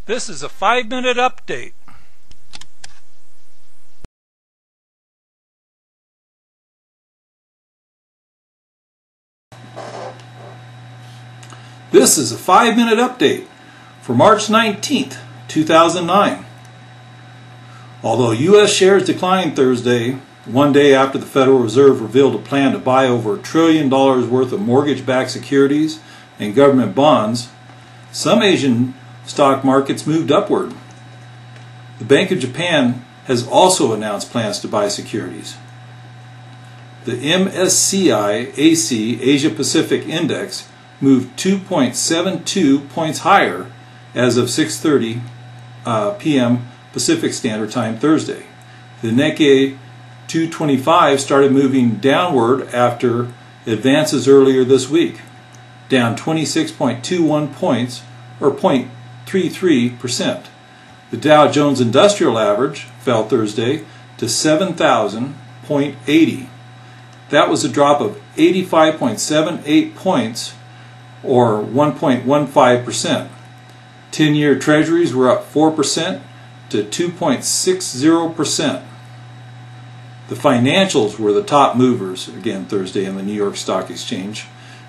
This is a 5-minute update. This is a 5-minute update for March 19th, 2009. Although U.S. shares declined Thursday, one day after the Federal Reserve revealed a plan to buy over $1 trillion worth of mortgage-backed securities and government bonds, some Asian stock markets moved upward. The Bank of Japan has also announced plans to buy securities. The MSCI AC Asia Pacific Index moved 2.72 points higher as of 6:30 p.m. Pacific Standard Time Thursday. The Nikkei 225 started moving downward after advances earlier this week, down 26.21 points or 0.33%. The Dow Jones Industrial Average fell Thursday to 7,000.80. That was a drop of 85.78 points or 1.15%. 10-year treasuries were up 4% to 2.60%. The financials were the top movers again Thursday in the New York Stock Exchange,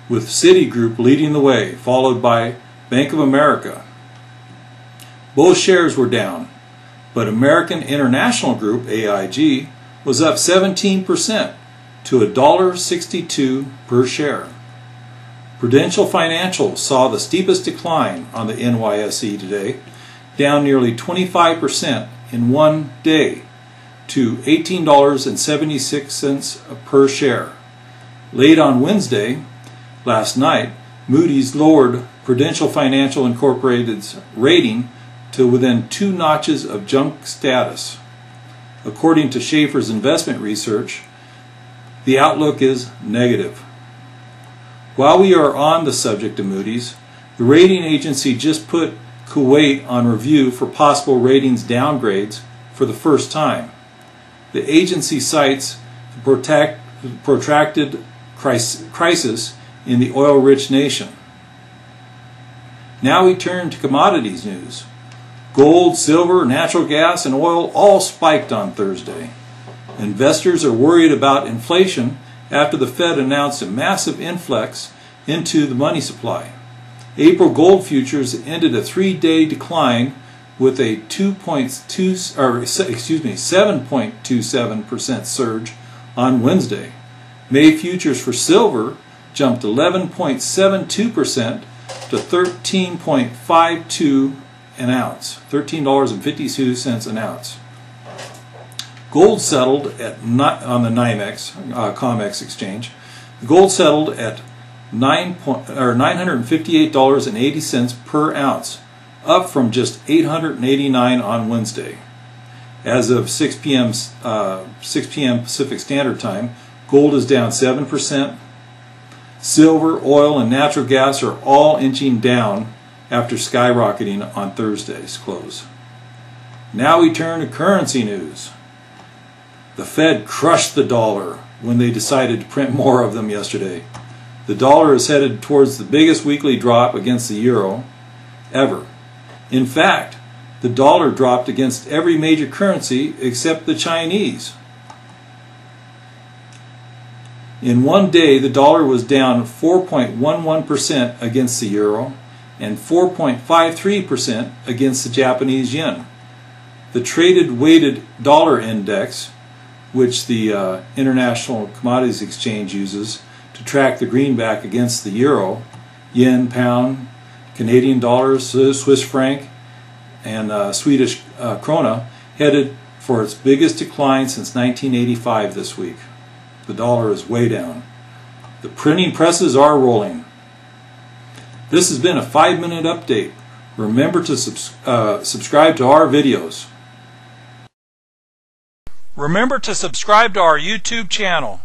with Citigroup leading the way, followed by Bank of America. Both shares were down, but American International Group, AIG, was up 17% to $1.62 per share. Prudential Financial saw the steepest decline on the NYSE today, down nearly 25% in one day to $18.76 per share. Late on Wednesday, last night, Moody's lowered Prudential Financial Incorporated's rating to within 2 notches of junk status. According to Schaefer's investment research, the outlook is negative. While we are on the subject of Moody's, the rating agency just put Kuwait on review for possible ratings downgrades for the first time. The agency cites the protracted crisis in the oil-rich nation. Now we turn to commodities news. Gold, silver, natural gas, and oil all spiked on Thursday. Investors are worried about inflation after the Fed announced a massive influx into the money supply. April gold futures ended a 3-day decline with a 7.27% surge on Wednesday. May futures for silver jumped 11.72% to $13.52 an ounce, $13.52 an ounce. Gold settled at on the NYMEX COMEX exchange. Gold settled at $958.80 per ounce, up from just $889 on Wednesday. As of 6 p.m. Pacific Standard Time, gold is down 7%. Silver, oil, and natural gas are all inching down after skyrocketing on Thursday's close. Now we turn to currency news. The Fed crushed the dollar when they decided to print more of them yesterday. The dollar is headed towards the biggest weekly drop against the euro ever. In fact, the dollar dropped against every major currency except the Chinese. In one day, the dollar was down 4.11% against the euro and 4.53% against the Japanese yen. The traded weighted dollar index, which the International Commodities Exchange uses to track the greenback against the euro, yen, pound, Canadian dollar, Swiss franc, and Swedish krona, headed for its biggest decline since 1985 this week. The dollar is way down. The printing presses are rolling. This has been a 5-minute update. Remember to subscribe to our videos. Remember to subscribe to our YouTube channel.